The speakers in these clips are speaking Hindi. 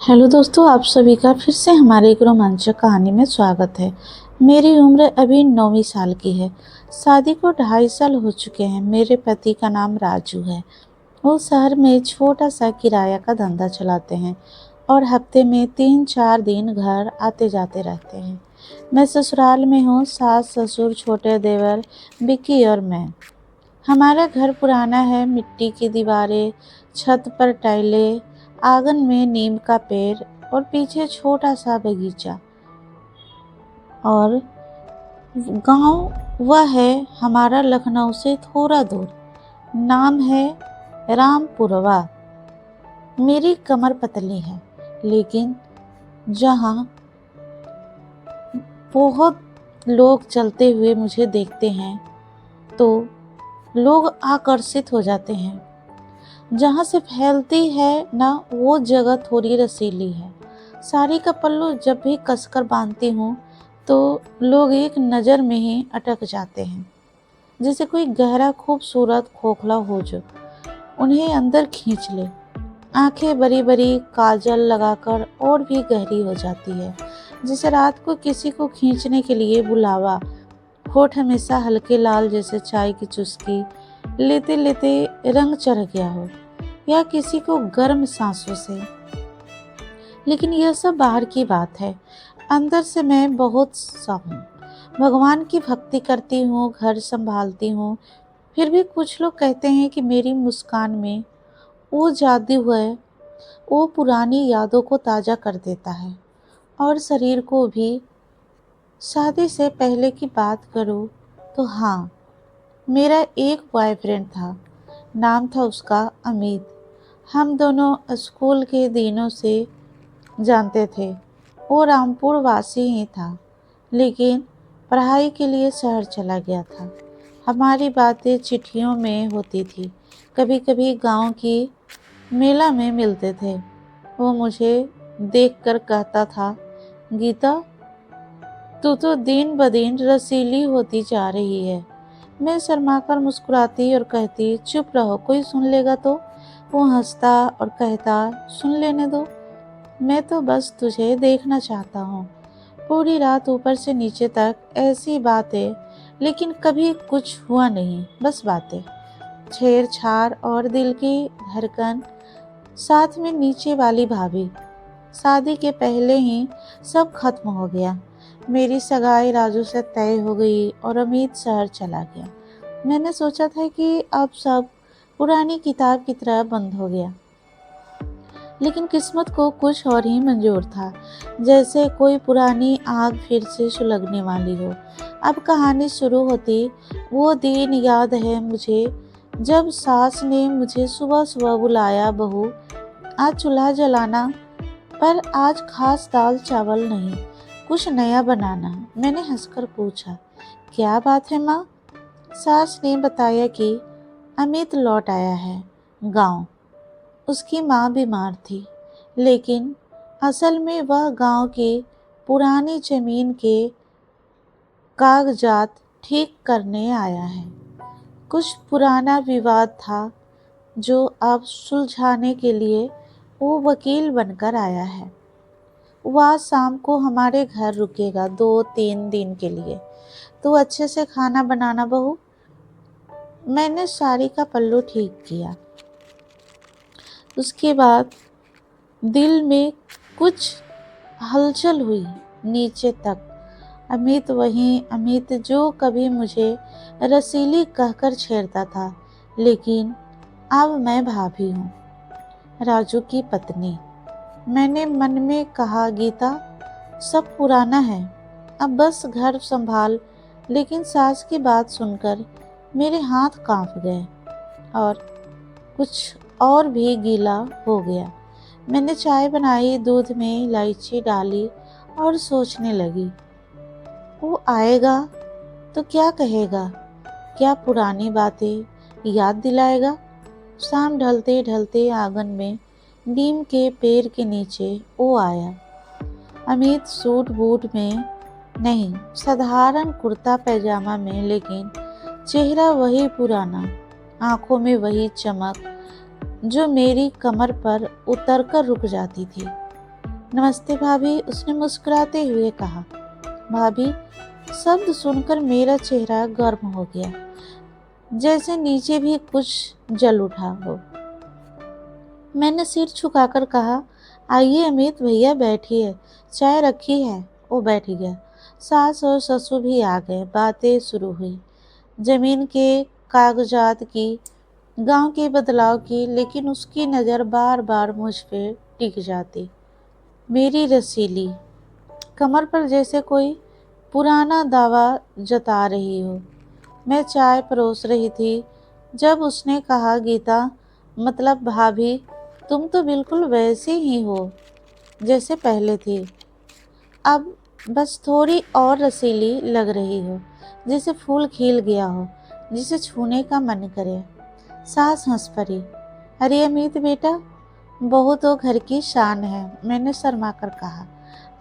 हेलो दोस्तों, आप सभी का फिर से हमारे एक रोमांचक कहानी में स्वागत है। मेरी उम्र अभी 9वीं साल की है। शादी को 2.5 साल हो चुके हैं। मेरे पति का नाम राजू है। वो शहर में छोटा सा किराया का धंधा चलाते हैं और हफ्ते में 3-4 दिन घर आते जाते रहते हैं। मैं ससुराल में हूँ। सास ससुर, छोटे देवर, विक्की और मैं। हमारा घर पुराना है। मिट्टी की दीवारें, छत पर टाइलें, आंगन में नीम का पेड़ और पीछे छोटा सा बगीचा। और गांव वह है हमारा लखनऊ से थोड़ा दूर। नाम है रामपुरवा। मेरी कमर पतली है, लेकिन जहाँ बहुत लोग चलते हुए मुझे देखते हैं तो लोग आकर्षित हो जाते हैं। जहाँ से फैलती है ना, वो जगह थोड़ी रसीली है। साड़ी का पल्लू जब भी कसकर बांधती हूँ तो लोग एक नज़र में ही अटक जाते हैं, जैसे कोई गहरा खूबसूरत खोखला हो जो उन्हें अंदर खींच ले। आंखें बड़ी बड़ी काजल लगाकर और भी गहरी हो जाती है, जैसे रात को किसी को खींचने के लिए बुलावा। होठ हमेशा हल्के लाल, जैसे चाय की चुस्की लेते लेते रंग चढ़ गया हो, या किसी को गर्म सांसों से। लेकिन यह सब बाहर की बात है। अंदर से मैं बहुत सा हूँ। भगवान की भक्ति करती हूँ, घर संभालती हूँ। फिर भी कुछ लोग कहते हैं कि मेरी मुस्कान में वो जादू है, वो पुरानी यादों को ताज़ा कर देता है और शरीर को भी। शादी से पहले की बात करूँ तो हाँ, मेरा एक बॉयफ्रेंड था। नाम था उसका अमित। हम दोनों स्कूल के दिनों से जानते थे। वो रामपुर वासी ही था, लेकिन पढ़ाई के लिए शहर चला गया था। हमारी बातें चिट्ठियों में होती थी। कभी कभी गांव की मेला में मिलते थे। वो मुझे देखकर कहता था, गीता, तू तो दिन ब दिन रसीली होती जा रही है। मैं शर्माकर मुस्कुराती और कहती, चुप रहो, कोई सुन लेगा तो। वो हंसता और कहता, सुन लेने दो, मैं तो बस तुझे देखना चाहता हूँ। पूरी रात ऊपर से नीचे तक ऐसी बातें, लेकिन कभी कुछ हुआ नहीं, बस बातें, छेड़छाड़ और दिल की धड़कन। साथ में नीचे वाली भाभी। शादी के पहले ही सब खत्म हो गया। मेरी सगाई राजू से तय हो गई और अमित शहर चला गया। मैंने सोचा था कि अब सब पुरानी किताब की तरह बंद हो गया, लेकिन किस्मत को कुछ और ही मंजूर था। जैसे कोई पुरानी आग फिर से सुलगने वाली हो। अब कहानी शुरू होती। वो दिन याद है मुझे, जब सास ने मुझे सुबह सुबह बुलाया, बहू आज चूल्हा जलाना, पर आज खास दाल चावल नहीं, कुछ नया बनाना। मैंने हंसकर पूछा, क्या बात है माँ? सास ने बताया कि अमित लौट आया है गांव। उसकी माँ बीमार थी, लेकिन असल में वह गांव की पुरानी जमीन के कागजात ठीक करने आया है। कुछ पुराना विवाद था जो अब सुलझाने के लिए वो वकील बनकर आया है। वह शाम को हमारे घर रुकेगा 2-3 दिन के लिए। तो अच्छे से खाना बनाना बहू। मैंने साड़ी का पल्लू ठीक किया। उसके बाद दिल में कुछ हलचल हुई नीचे तक। अमित, वही अमित जो कभी मुझे रसीली कहकर छेड़ता था, लेकिन अब मैं भाभी हूँ, राजू की पत्नी। मैंने मन में कहा, गीता, सब पुराना है, अब बस घर संभाल। लेकिन सास की बात सुनकर मेरे हाथ कांप गए और कुछ और भी गीला हो गया। मैंने चाय बनाई, दूध में इलायची डाली और सोचने लगी, वो आएगा तो क्या कहेगा, क्या पुरानी बातें याद दिलाएगा। शाम ढलते ढलते आंगन में नीम के पेड़ के नीचे वो आया। अमित सूट बूट में नहीं, साधारण कुर्ता पैजामा में, लेकिन चेहरा वही पुराना, आंखों में वही चमक जो मेरी कमर पर उतरकर रुक जाती थी। नमस्ते भाभी, उसने मुस्कुराते हुए कहा। भाभी शब्द सुनकर मेरा चेहरा गर्म हो गया, जैसे नीचे भी कुछ जल उठा हो। मैंने सिर झुकाकर कहा, आइए अमित भैया बैठिए, चाय रखी है। वो बैठ गया। सास और ससुर भी आ गए। बातें शुरू हुई, जमीन के कागजात की, गांव के बदलाव की, लेकिन उसकी नज़र बार बार मुझ पे टिक जाती। मेरी रसीली कमर पर जैसे कोई पुराना दावा जता रही हो। मैं चाय परोस रही थी जब उसने कहा, गीता, मतलब भाभी, तुम तो बिल्कुल वैसी ही हो जैसे पहले थी। अब बस थोड़ी और रसीली लग रही हो, जैसे फूल खिल गया हो, जिसे छूने का मन करे। सास हंस पड़ी। अरे अमित बेटा, बहू तो घर की शान है, मैंने शर्मा कर कहा।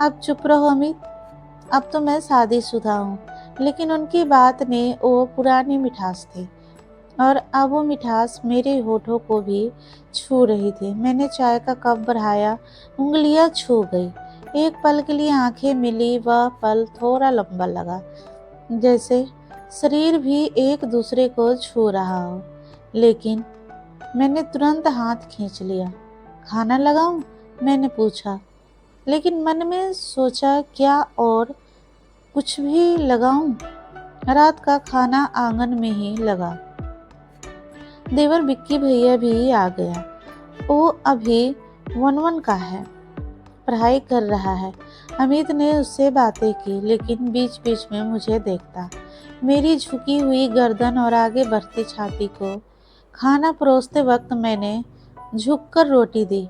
अब चुप रहो अमित, अब तो मैं शादीशुदा हूँ। लेकिन उनकी बात ने वो पुरानी मिठास थी, और अब वो मिठास मेरे होठों को भी छू रही थी। मैंने चाय का कप बढ़ाया, उंगलियां छू गई। एक पल के लिए आंखें मिली। वह पल थोड़ा लंबा लगा, जैसे शरीर भी एक दूसरे को छू रहा हो। लेकिन मैंने तुरंत हाथ खींच लिया। खाना लगाऊं? मैंने पूछा, लेकिन मन में सोचा, क्या और कुछ भी लगाऊं? रात का खाना आंगन में ही लगा। देवर बिक्की भैया भी आ गया। वो अभी वन का है, पढ़ाई कर रहा है। अमित ने उससे बातें की, लेकिन बीच बीच में मुझे देखता। मेरी झुकी हुई गर्दन और आगे बढ़ती छाती को खाना परोसते वक्त मैंने झुककर रोटी दी।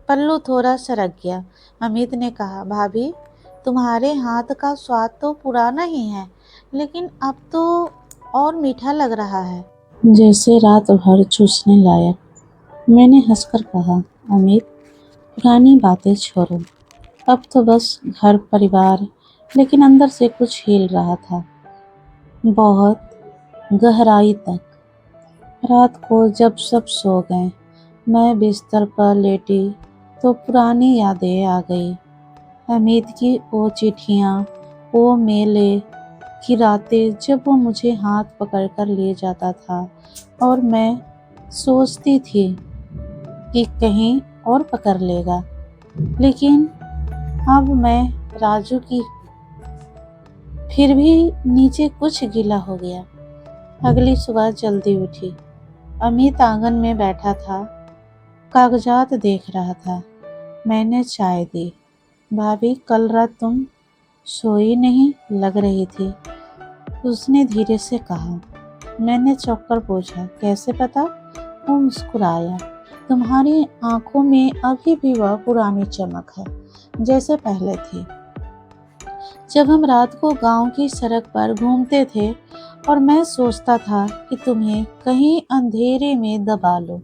पल्लू थोड़ा सरक गया। अमित ने कहा, भाभी, तुम्हारे हाथ का स्वाद तो पुराना ही है, लेकिन अब तो और मीठा लग रहा है, जैसे रात भर चूसने लायक। मैंने हंसकर कहा, अमित, पुरानी बातें छोड़ो, अब तो बस घर परिवार। लेकिन अंदर से कुछ हिल रहा था, बहुत गहराई तक। रात को जब सब सो गए, मैं बिस्तर पर लेटी तो पुरानी यादें आ गई। अमित की वो चिट्ठियाँ, वो मेले की रातें जब वो मुझे हाथ पकड़कर ले जाता था, और मैं सोचती थी कि कहीं और पकड़ लेगा। लेकिन अब मैं राजू की, फिर भी नीचे कुछ गीला हो गया। अगली सुबह जल्दी उठी। अमित आंगन में बैठा था, कागजात देख रहा था। मैंने चाय दी। भाभी, कल रात तुम सोई नहीं लग रही थी, उसने धीरे से कहा। मैंने चौंक कर पूछा, कैसे पता? वो मुस्कुराया। तुम्हारी आंखों में अभी भी वह पुरानी चमक है, जैसे पहले थी, जब हम रात को गांव की सड़क पर घूमते थे और मैं सोचता था कि तुम्हें कहीं अंधेरे में दबा लो।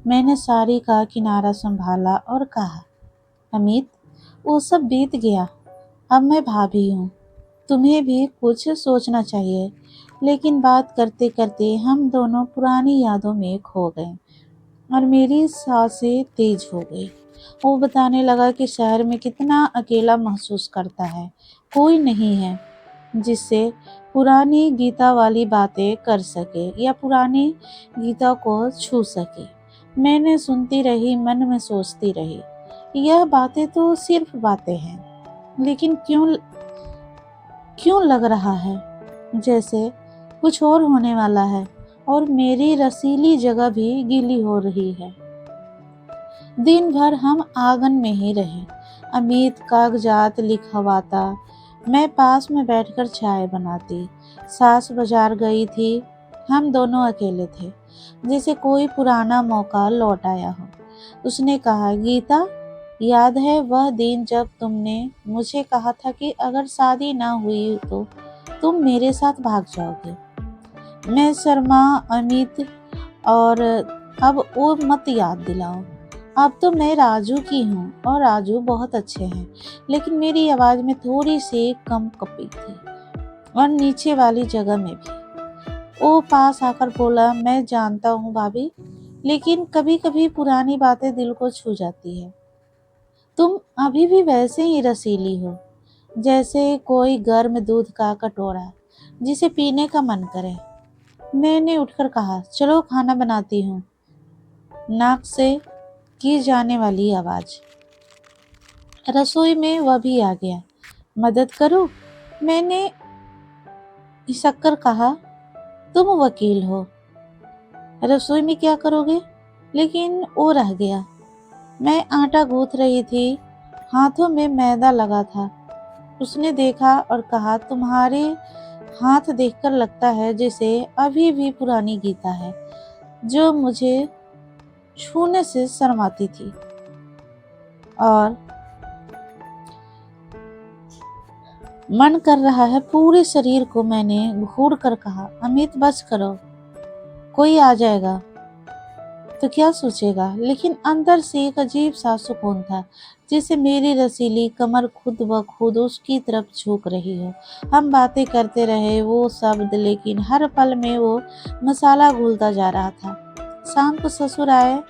मैंने साड़ी का किनारा संभाला और कहा, अमित, वो सब बीत गया, अब मैं भाभी हूँ। तुम्हें भी कुछ सोचना चाहिए। लेकिन बात करते करते हम दोनों पुरानी यादों में खो गए, और मेरी सांसें तेज हो गई। वो बताने लगा कि शहर में कितना अकेला महसूस करता है। कोई नहीं है जिससे पुरानी गीता वाली बातें कर सके या पुरानी गीता को छू सके। मैंने सुनती रही, मन में सोचती रही, यह बातें तो सिर्फ बातें हैं, लेकिन क्यों क्यों लग रहा है जैसे कुछ और होने वाला है, और मेरी रसीली जगह भी गीली हो रही है। दिन भर हम आंगन में ही रहे। अमित कागजात लिखवाता, मैं पास में बैठकर चाय बनाती। सास बाजार गई थी, हम दोनों अकेले थे, जैसे कोई पुराना मौका लौट आया हो। उसने कहा, गीता, याद है वह दिन जब तुमने मुझे कहा था कि अगर शादी ना हुई तो तुम मेरे साथ भाग जाओगे? मैं शर्मा, अमित, और अब वो मत याद दिलाओ। अब तो मैं राजू की हूँ, और राजू बहुत अच्छे हैं। लेकिन मेरी आवाज़ में थोड़ी सी कम कपी थी, और नीचे वाली जगह में भी। वो पास आकर बोला, मैं जानता हूँ भाभी, लेकिन कभी कभी पुरानी बातें दिल को छू जाती है। तुम अभी भी वैसे ही रसीली हो, जैसे कोई गर्म दूध का कटोरा जिसे पीने का मन करे। मैंने उठकर कहा, चलो खाना बनाती हूँ। नाक से की जाने वाली आवाज। रसोई में वह भी आ गया। मदद करूं? मैंने हिसक कहा। तुम वकील हो, रसोई में क्या करोगे? लेकिन वो रह गया। मैं आटा गूंथ रही थी, हाथों में मैदा लगा था। उसने देखा और कहा, तुम्हारे हाथ देखकर लगता है जैसे अभी भी पुरानी गीता है जो मुझे छूने से शर्माती थी। और मन कर रहा है पूरे शरीर को। मैंने घूर कर कहा, अमित बस करो, कोई आ जाएगा तो क्या सोचेगा। लेकिन अंदर से एक अजीब सा सुकून था, जैसे मेरी रसीली कमर खुद ब खुद उसकी तरफ झुक रही हो। हम बातें करते रहे, वो शब्द, लेकिन हर पल में वो मसाला घुलता जा रहा था। शाम को ससुर आए,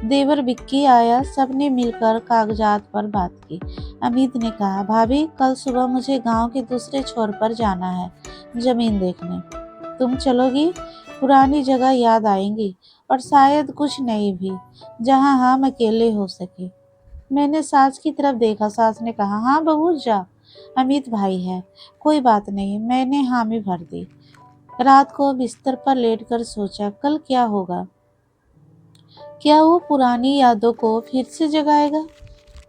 देवर विक्की आया, सबने मिलकर कागजात पर बात की। अमित ने कहा, भाभी कल सुबह मुझे गांव के दूसरे छोर पर जाना है, जमीन देखने। तुम चलोगी? पुरानी जगह याद आएंगी और शायद कुछ नई भी, जहां हम अकेले हो सके। मैंने सास की तरफ देखा। सास ने कहा, हाँ बहू जा, अमित भाई है, कोई बात नहीं। मैंने हामी भर दी। रात को बिस्तर पर लेटकर सोचा, कल क्या होगा? क्या वो पुरानी यादों को फिर से जगाएगा?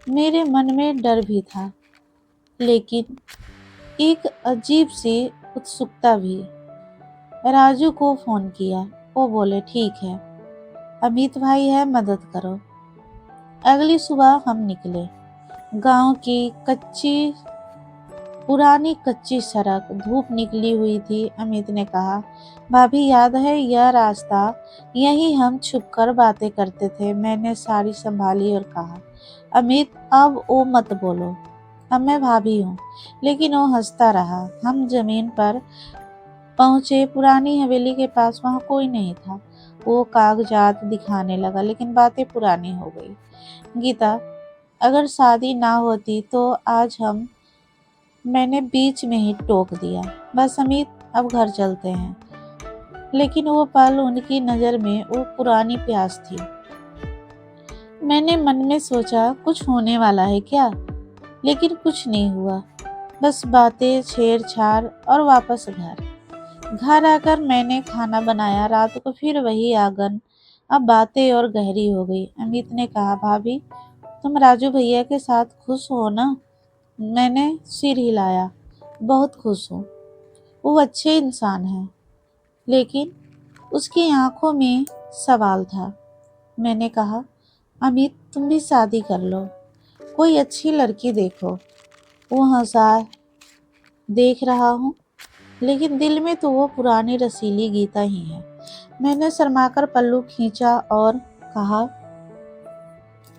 मेरे मन में डर भी था, लेकिन एक अजीब सी उत्सुकता भी। राजू को फोन किया। वो बोले, ठीक है, अमित भाई है, मदद करो। अगली सुबह हम निकले। गांव की पुरानी कच्ची सड़क, धूप निकली हुई थी। अमित ने कहा, भाभी याद है यह रास्ता, यही हम छुपकर बातें करते थे। मैंने साड़ी संभाली और कहा, अमित अब वो मत बोलो, अब मैं भाभी हूँ। लेकिन वो हंसता रहा। हम जमीन पर पहुंचे। पुरानी हवेली के पास वहां कोई नहीं था। वो कागजात दिखाने लगा, लेकिन बातें पुरानी हो गई। गीता, अगर शादी ना होती तो आज हम। मैंने बीच में ही टोक दिया, बस अमित, अब घर चलते हैं। लेकिन वो पल, उनकी नजर में वो पुरानी प्यास थी। मैंने मन में सोचा, कुछ होने वाला है क्या? लेकिन कुछ नहीं हुआ, बस बातें, छेड़छाड़ और वापस घर। घर आकर मैंने खाना बनाया। रात को फिर वही आंगन, अब बातें और गहरी हो गई। अमित ने कहा, भाभी तुम राजू भैया के साथ खुश हो ना? मैंने सिर हिलाया। बहुत खुश हूँ, वो अच्छे इंसान है। लेकिन उसकी आंखों में सवाल था। मैंने कहा, अमित तुम भी शादी कर लो, कोई अच्छी लड़की देखो। वो हंसा, देख रहा हूँ, लेकिन दिल में तो वो पुरानी रसीली गीता ही है। मैंने शर्माकर पल्लू खींचा और कहा,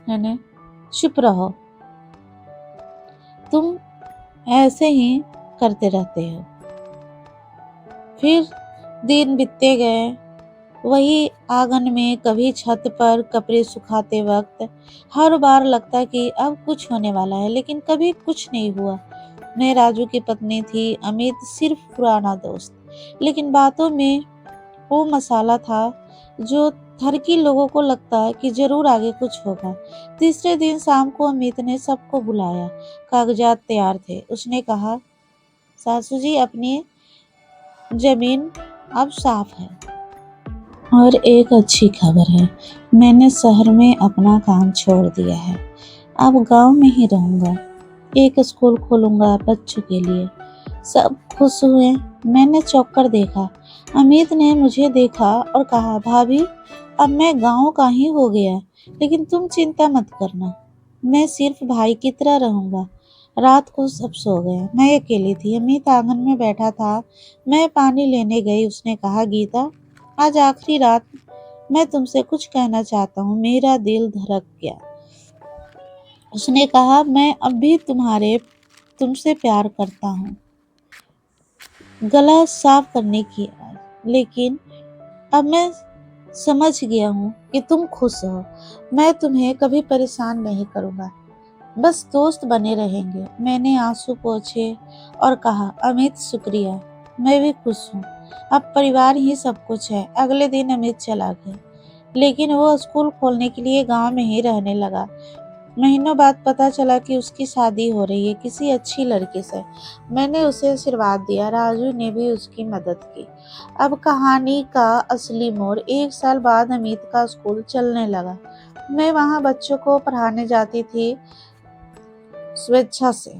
मैंने, चुप रहो, तुम ऐसे ही करते रहते हो। फिर दिन बीतते गए, वही आंगन में, कभी छत पर कपड़े सुखाते वक्त। हर बार लगता कि अब कुछ होने वाला है, लेकिन कभी कुछ नहीं हुआ। मैं राजू की पत्नी थी, अमित सिर्फ पुराना दोस्त। लेकिन बातों में वो मसाला था जो थरकी लोगों को लगता है कि जरूर आगे कुछ होगा। तीसरे दिन शाम को अमित ने सबको बुलाया। कागजात तैयार थे। उसने कहा, सासू जी, अपनी जमीन अब साफ है। और एक अच्छी खबर है, मैंने शहर में अपना काम छोड़ दिया है। अब गांव में ही रहूंगा। एक स्कूल खोलूंगा बच्चों के लिए। सब खुश हुए। मैंने चौंक कर देखा। अमित ने मुझे देखा और कहा, भाभी अब मैं गांव का ही हो गया, लेकिन तुम चिंता मत करना, मैं सिर्फ भाई की तरह रहूंगा। रात को सब सो गए, मैं अकेली थी। अमित आंगन में बैठा था। मैं पानी लेने गई। उसने कहा, गीता आज आखिरी रात, मैं तुमसे कुछ कहना चाहता हूँ। मेरा दिल धड़क गया। उसने कहा, मैं अब भी तुमसे प्यार करता हूँ। गला साफ करने की आवाज। लेकिन अब मैं समझ गया हूँ कि तुम खुश हो। मैं तुम्हें कभी परेशान नहीं करूँगा। बस दोस्त बने रहेंगे। मैंने आंसू पोंछे और कहा, अमित शुक्रिया, मैं भी खुश हूँ। अब परिवार ही सब कुछ है। अगले दिन अमित चला गया, लेकिन वो स्कूल खोलने के लिए गांव में ही रहने लगा। महीनों बाद पता चला कि उसकी शादी हो रही है किसी अच्छी लड़के से। मैंने उसे आशीर्वाद दिया, राजू ने भी उसकी मदद की। अब कहानी का असली मोड़। 1 साल बाद अमित का स्कूल चलने लगा। मैं वहां बच्चों को पढ़ाने जाती थी, स्वेच्छा से।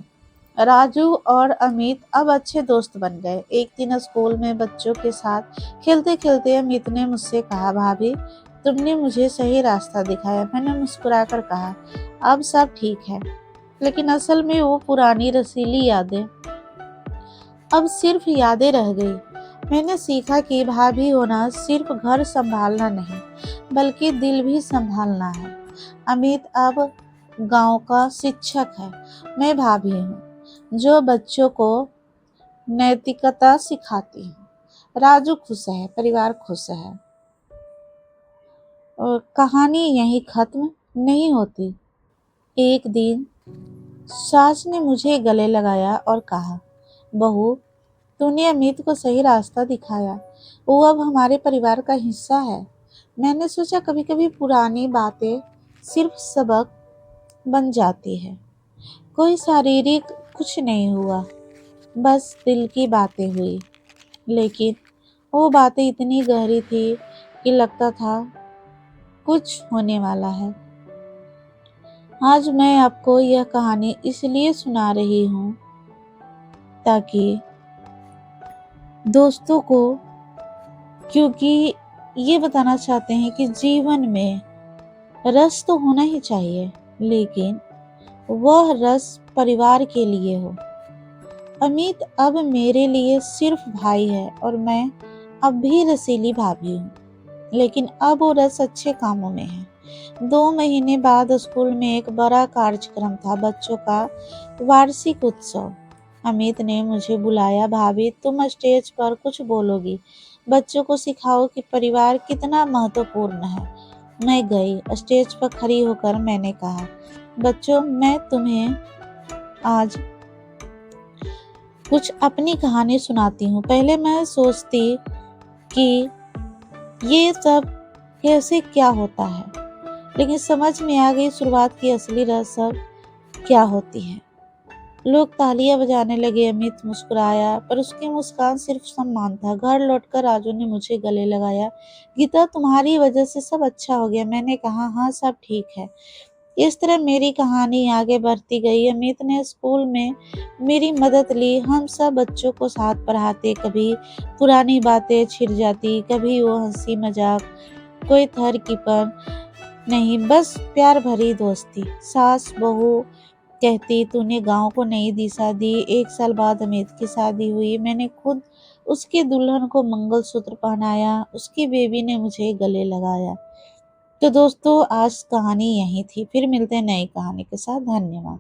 राजू और अमित अब अच्छे दोस्त बन गए। एक दिन स्कूल में बच्चों के साथ खेलते खेलते अमित ने मुझसे कहा, भाभी तुमने मुझे सही रास्ता दिखाया। मैंने मुस्कुराकर कहा, अब सब ठीक है। लेकिन असल में वो पुरानी रसीली यादें अब सिर्फ यादें रह गई। मैंने सीखा कि भाभी होना सिर्फ घर संभालना नहीं, बल्कि दिल भी संभालना है। अमित अब गांव का शिक्षक है। मैं भाभी हूँ जो बच्चों को नैतिकता सिखाती हूँ। राजू खुश है, परिवार खुश है। और कहानी यहीं खत्म नहीं होती। एक दिन सास ने मुझे गले लगाया और कहा, बहू तूने अमित को सही रास्ता दिखाया, वो अब हमारे परिवार का हिस्सा है। मैंने सोचा कभी कभी पुरानी बातें सिर्फ सबक बन जाती है। कोई शारीरिक कुछ नहीं हुआ, बस दिल की बातें हुई। लेकिन वो बातें इतनी गहरी थी कि लगता था कुछ होने वाला है। आज मैं आपको यह कहानी इसलिए सुना रही हूँ ताकि दोस्तों को, क्योंकि ये बताना चाहते हैं कि जीवन में रस तो होना ही चाहिए, लेकिन वह रस परिवार के लिए हो। अमित अब मेरे लिए सिर्फ भाई है और मैं अब भी रसीली भाभी हूँ, लेकिन अब वो रस अच्छे कामों में है। 2 महीने बाद स्कूल में एक बड़ा कार्यक्रम था, बच्चों का वार्षिक उत्सव। अमित ने मुझे बुलाया, भाभी तुम स्टेज पर कुछ बोलोगी, बच्चों को सिखाओ कि परिवार कितना महत्वपूर्ण है। मैं गई। स्टेज पर खड़ी होकर मैंने कहा, बच्चों मैं तुम्हें आज कुछ अपनी कहानी सुनाती हूँ। पहले मैं सोचती कि ये सब कैसे क्या होता है, लेकिन समझ में आ गई शुरुआत की असली रसम क्या होती है। लोग तालियां बजाने लगे। अमित मुस्कुराया, पर उसकी मुस्कान सिर्फ सम्मान था। घर लौटकर राजू ने मुझे गले लगाया, गीता तुम्हारी वजह से सब अच्छा हो गया। मैंने कहा, हाँ सब ठीक है। इस तरह मेरी कहानी आगे बढ़ती गई। अमित ने स्कूल में मेरी मदद ली। हम सब बच्चों को साथ पढ़ाते। कभी पुरानी बातें छिड़ जाती, कभी वो हंसी मजाक, कोई थरकीपन नहीं, बस प्यार भरी दोस्ती। सास बहू कहती, तूने गांव को नई दिशा दी। 1 साल बाद अमित की शादी हुई। मैंने खुद उसकी दुल्हन को मंगलसूत्र पहनाया, उसकी बेबी ने मुझे गले लगाया। तो दोस्तों आज कहानी यही थी। फिर मिलते हैं नई कहानी के साथ। धन्यवाद।